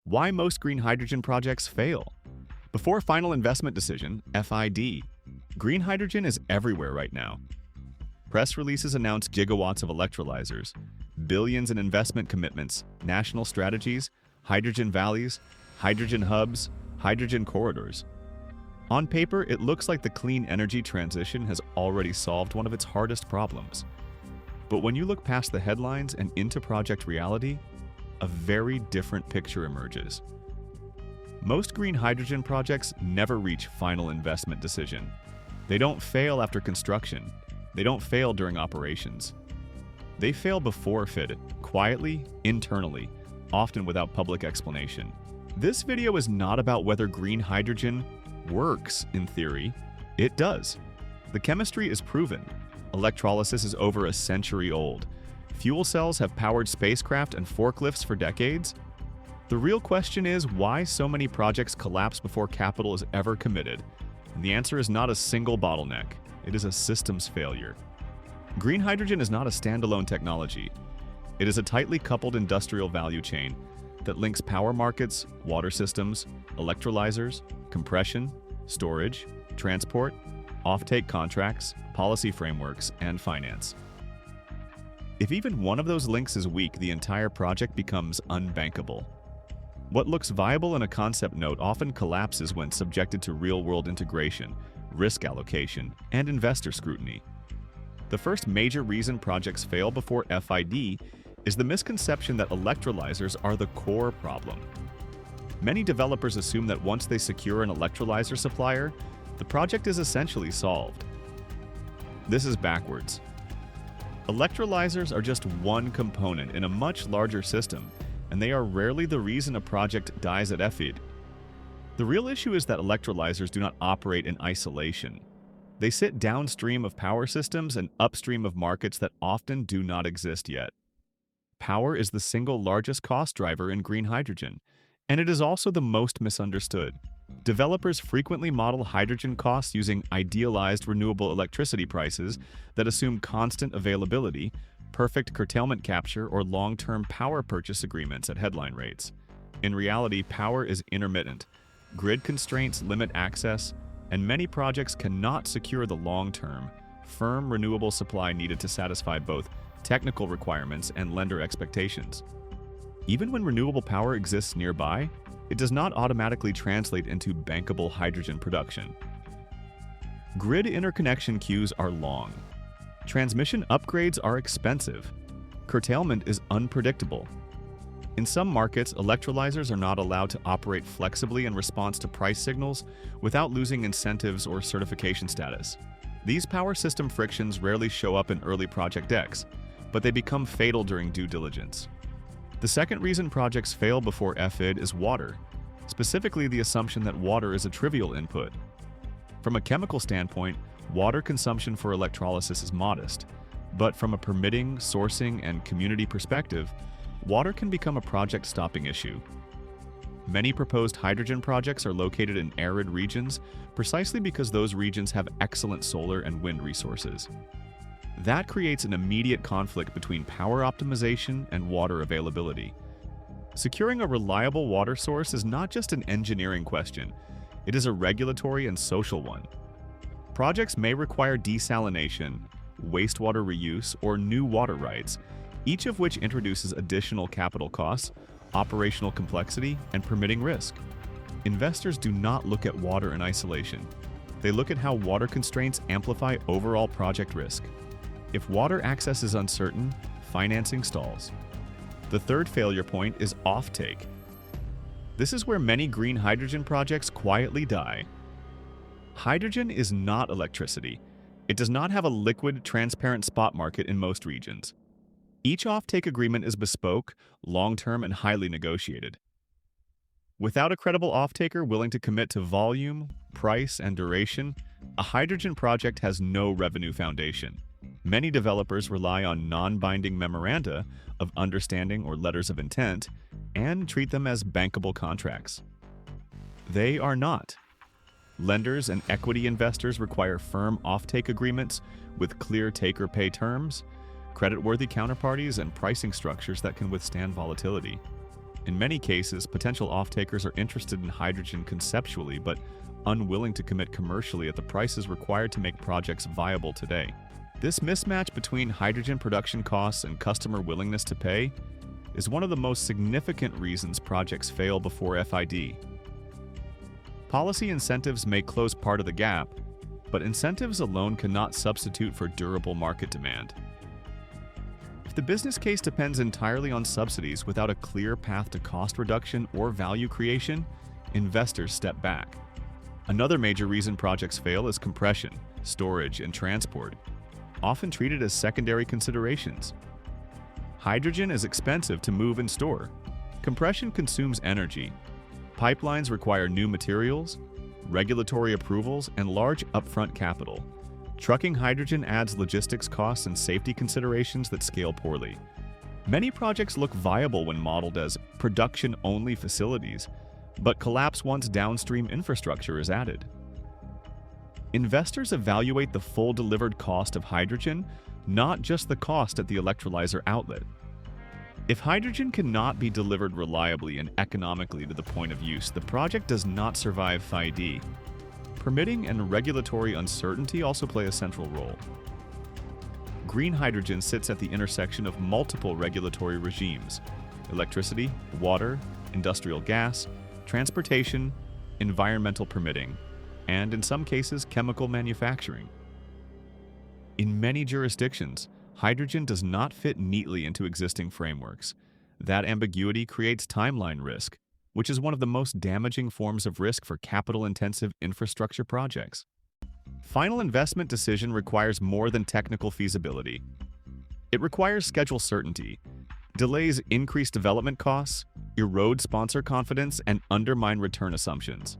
Why most green hydrogen projects fail. Before final investment decision, FID. Green hydrogen is everywhere right now. Press releases announce gigawatts of electrolyzers, billions in investment commitments, national strategies, hydrogen valleys, hydrogen hubs, hydrogen corridors. On paper, it looks like the clean energy transition has already solved one of its hardest problems. But when you look past the headlines and into project reality, a very different picture emerges. Most green hydrogen projects never reach final investment decision. They don't fail after construction. They don't fail during operations. They fail before FID, quietly, internally, often without public explanation. This video is not about whether green hydrogen works in theory. It does. The chemistry is proven. Electrolysis is over a century old. Fuel cells have powered spacecraft and forklifts for decades. The real question is why so many projects collapse before capital is ever committed. And the answer is not a single bottleneck. It is a systems failure. Green hydrogen is not a standalone technology. It is a tightly coupled industrial value chain that links power markets, water systems, electrolyzers, compression, storage, transport, offtake contracts, policy frameworks, and finance. If even one of those links is weak, the entire project becomes unbankable. What looks viable in a concept note often collapses when subjected to real-world integration, risk allocation, and investor scrutiny. The first major reason projects fail before FID is the misconception that electrolyzers are the core problem. Many developers assume that once they secure an electrolyzer supplier, the project is essentially solved. This is backwards. Electrolyzers are just one component in a much larger system, and they are rarely the reason a project dies at FID. The real issue is that electrolyzers do not operate in isolation. They sit downstream of power systems and upstream of markets that often do not exist yet. Power is the single largest cost driver in green hydrogen, and it is also the most misunderstood. Developers frequently model hydrogen costs using idealized renewable electricity prices that assume constant availability, perfect curtailment capture, or long-term power purchase agreements at headline rates. In reality, power is intermittent. Grid constraints limit access, and many projects cannot secure the long-term, firm renewable supply needed to satisfy both technical requirements and lender expectations. Even when renewable power exists nearby, it does not automatically translate into bankable hydrogen production. Grid interconnection queues are long. Transmission upgrades are expensive. Curtailment is unpredictable. In some markets, electrolyzers are not allowed to operate flexibly in response to price signals without losing incentives or certification status. These power system frictions rarely show up in early project decks, but they become fatal during due diligence. The second reason projects fail before FID is water, specifically the assumption that water is a trivial input. From a chemical standpoint, water consumption for electrolysis is modest, but from a permitting, sourcing, and community perspective, water can become a project-stopping issue. Many proposed hydrogen projects are located in arid regions precisely because those regions have excellent solar and wind resources. That creates an immediate conflict between power optimization and water availability. Securing a reliable water source is not just an engineering question, it is a regulatory and social one. Projects may require desalination, wastewater reuse, or new water rights, each of which introduces additional capital costs, operational complexity, and permitting risk. Investors do not look at water in isolation. They look at how water constraints amplify overall project risk. If water access is uncertain, financing stalls. The third failure point is offtake. This is where many green hydrogen projects quietly die. Hydrogen is not electricity. It does not have a liquid, transparent spot market in most regions. Each offtake agreement is bespoke, long-term, and highly negotiated. Without a credible offtaker willing to commit to volume, price, and duration, a hydrogen project has no revenue foundation. Many developers rely on non-binding memoranda of understanding or letters of intent and treat them as bankable contracts. They are not. Lenders and equity investors require firm offtake agreements with clear take-or-pay terms, creditworthy counterparties, and pricing structures that can withstand volatility. In many cases, potential off-takers are interested in hydrogen conceptually but unwilling to commit commercially at the prices required to make projects viable today. This mismatch between hydrogen production costs and customer willingness to pay is one of the most significant reasons projects fail before FID. Policy incentives may close part of the gap, but incentives alone cannot substitute for durable market demand. If the business case depends entirely on subsidies without a clear path to cost reduction or value creation, investors step back. Another major reason projects fail is compression, storage, and transport, often treated as secondary considerations. Hydrogen is expensive to move and store. Compression consumes energy. Pipelines require new materials, regulatory approvals, and large upfront capital. Trucking hydrogen adds logistics costs and safety considerations that scale poorly. Many projects look viable when modeled as production-only facilities, but collapse once downstream infrastructure is added. Investors evaluate the full delivered cost of hydrogen, not just the cost at the electrolyzer outlet. If hydrogen cannot be delivered reliably and economically to the point of use, the project does not survive FID. Permitting and regulatory uncertainty also play a central role. Green hydrogen sits at the intersection of multiple regulatory regimes: electricity, water, industrial gas, transportation, environmental permitting, and in some cases, chemical manufacturing. In many jurisdictions, hydrogen does not fit neatly into existing frameworks. That ambiguity creates timeline risk, which is one of the most damaging forms of risk for capital-intensive infrastructure projects. Final investment decision requires more than technical feasibility. It requires schedule certainty. Delays increase development costs, erode sponsor confidence, and undermine return assumptions.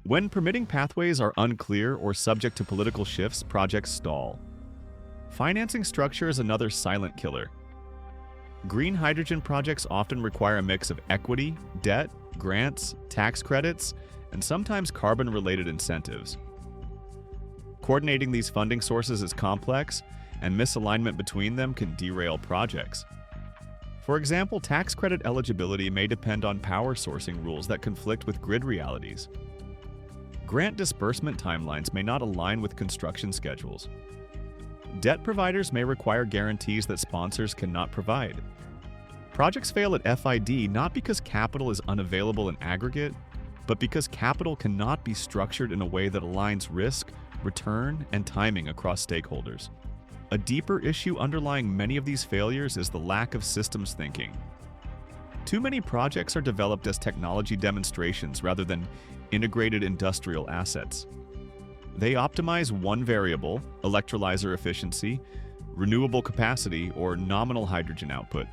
When permitting pathways are unclear or subject to political shifts, projects stall. Financing structure is another silent killer. Green hydrogen projects often require a mix of equity, debt, grants, tax credits, and sometimes carbon-related incentives. Coordinating these funding sources is complex, and misalignment between them can derail projects. For example, tax credit eligibility may depend on power sourcing rules that conflict with grid realities. Grant disbursement timelines may not align with construction schedules. Debt providers may require guarantees that sponsors cannot provide. Projects fail at FID not because capital is unavailable in aggregate, but because capital cannot be structured in a way that aligns risk, return, and timing across stakeholders. A deeper issue underlying many of these failures is the lack of systems thinking. Too many projects are developed as technology demonstrations rather than integrated industrial assets. They optimize one variable, electrolyzer efficiency, renewable capacity, or nominal hydrogen output,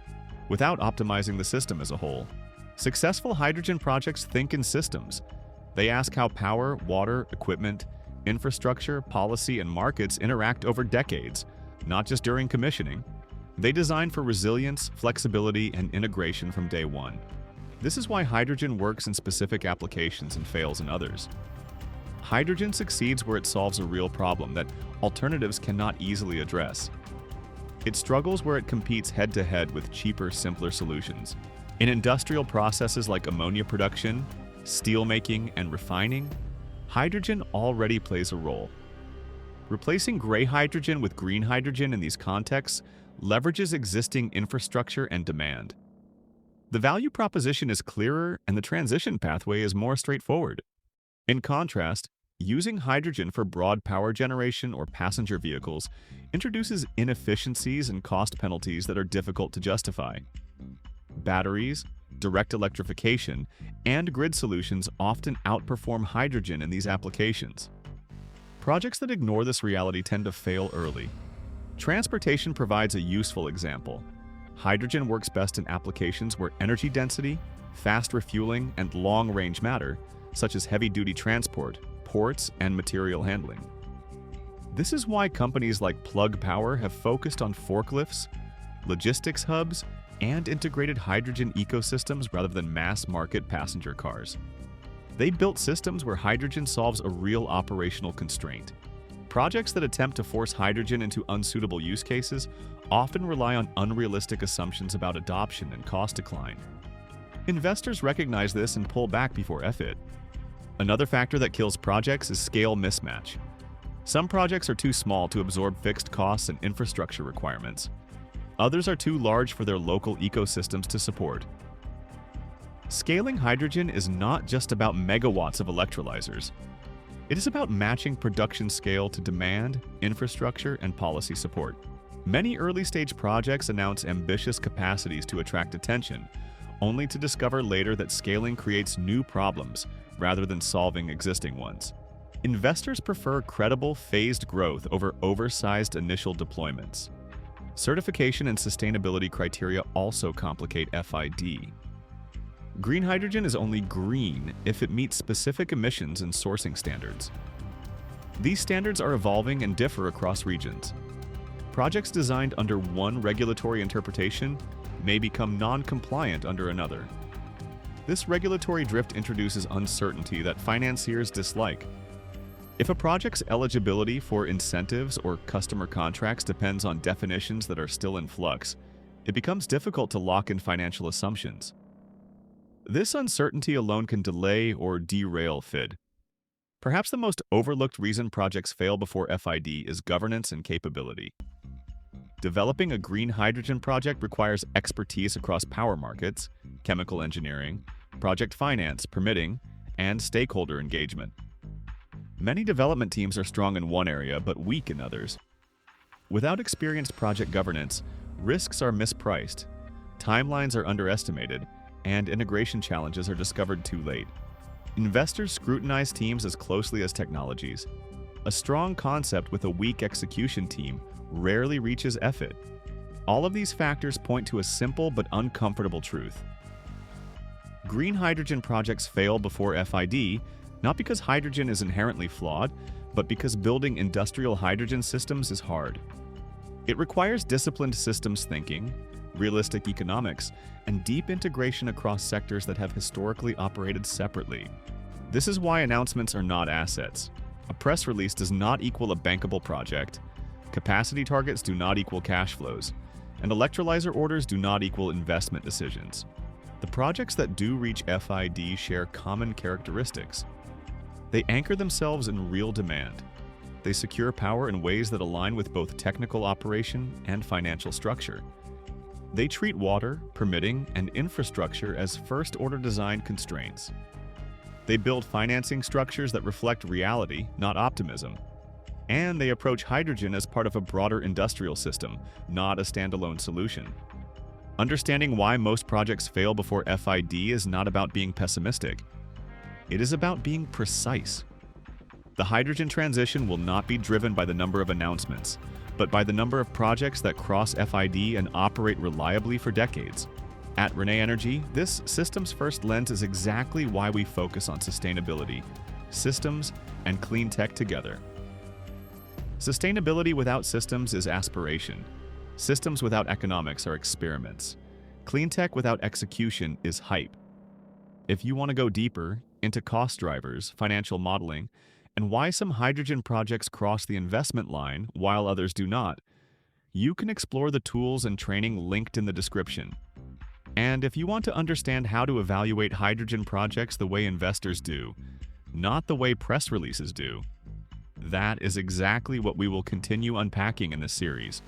without optimizing the system as a whole. Successful hydrogen projects think in systems. They ask how power, water, equipment, infrastructure, policy, and markets interact over decades, not just during commissioning. They design for resilience, flexibility, and integration from day one. This is why hydrogen works in specific applications and fails in others. Hydrogen succeeds where it solves a real problem that alternatives cannot easily address. It struggles where it competes head-to-head with cheaper, simpler solutions. In industrial processes like ammonia production, steelmaking, and refining, hydrogen already plays a role. Replacing gray hydrogen with green hydrogen in these contexts leverages existing infrastructure and demand. The value proposition is clearer and the transition pathway is more straightforward. In contrast, using hydrogen for broad power generation or passenger vehicles introduces inefficiencies and cost penalties that are difficult to justify. Batteries, direct electrification, and grid solutions often outperform hydrogen in these applications. Projects that ignore this reality tend to fail early. Transportation provides a useful example. Hydrogen works best in applications where energy density, fast refueling, and long-range matter, such as heavy-duty transport, ports, and material handling. This is why companies like Plug Power have focused on forklifts, logistics hubs, and integrated hydrogen ecosystems rather than mass-market passenger cars. They built systems where hydrogen solves a real operational constraint. Projects that attempt to force hydrogen into unsuitable use cases often rely on unrealistic assumptions about adoption and cost decline. Investors recognize this and pull back before FID. Another factor that kills projects is scale mismatch. Some projects are too small to absorb fixed costs and infrastructure requirements. Others are too large for their local ecosystems to support. Scaling hydrogen is not just about megawatts of electrolyzers. It is about matching production scale to demand, infrastructure, and policy support. Many early-stage projects announce ambitious capacities to attract attention, only to discover later that scaling creates new problems rather than solving existing ones. Investors prefer credible, phased growth over oversized initial deployments. Certification and sustainability criteria also complicate FID. Green hydrogen is only green if it meets specific emissions and sourcing standards. These standards are evolving and differ across regions. Projects designed under one regulatory interpretation may become non-compliant under another. This regulatory drift introduces uncertainty that financiers dislike. If a project's eligibility for incentives or customer contracts depends on definitions that are still in flux, it becomes difficult to lock in financial assumptions. This uncertainty alone can delay or derail FID. Perhaps the most overlooked reason projects fail before FID is governance and capability. Developing a green hydrogen project requires expertise across power markets, chemical engineering, project finance, permitting, and stakeholder engagement. Many development teams are strong in one area but weak in others. Without experienced project governance, risks are mispriced, timelines are underestimated, and integration challenges are discovered too late. Investors scrutinize teams as closely as technologies. A strong concept with a weak execution team rarely reaches FID. All of these factors point to a simple but uncomfortable truth. Green hydrogen projects fail before FID, not because hydrogen is inherently flawed, but because building industrial hydrogen systems is hard. It requires disciplined systems thinking, realistic economics, and deep integration across sectors that have historically operated separately. This is why announcements are not assets. A press release does not equal a bankable project, capacity targets do not equal cash flows, and electrolyzer orders do not equal investment decisions. The projects that do reach FID share common characteristics. They anchor themselves in real demand. They secure power in ways that align with both technical operation and financial structure. They treat water, permitting, and infrastructure as first-order design constraints. They build financing structures that reflect reality, not optimism. And they approach hydrogen as part of a broader industrial system, not a standalone solution. Understanding why most projects fail before FID is not about being pessimistic. It is about being precise. The hydrogen transition will not be driven by the number of announcements, but by the number of projects that cross FID and operate reliably for decades. At Renewable Energy, this systems-first lens is exactly why we focus on sustainability, systems, and clean tech together. Sustainability without systems is aspiration. Systems without economics are experiments. Clean tech without execution is hype. If you want to go deeper into cost drivers, financial modeling, and why some hydrogen projects cross the investment line while others do not, you can explore the tools and training linked in the description. And if you want to understand how to evaluate hydrogen projects the way investors do, not the way press releases do, that is exactly what we will continue unpacking in this series.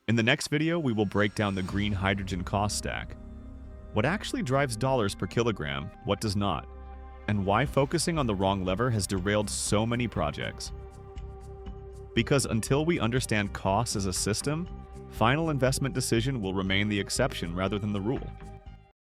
In the next video, we will break down the green hydrogen cost stack. What actually drives dollars per kilogram, what does not, and why focusing on the wrong lever has derailed so many projects. Because until we understand costs as a system, final investment decision will remain the exception rather than the rule.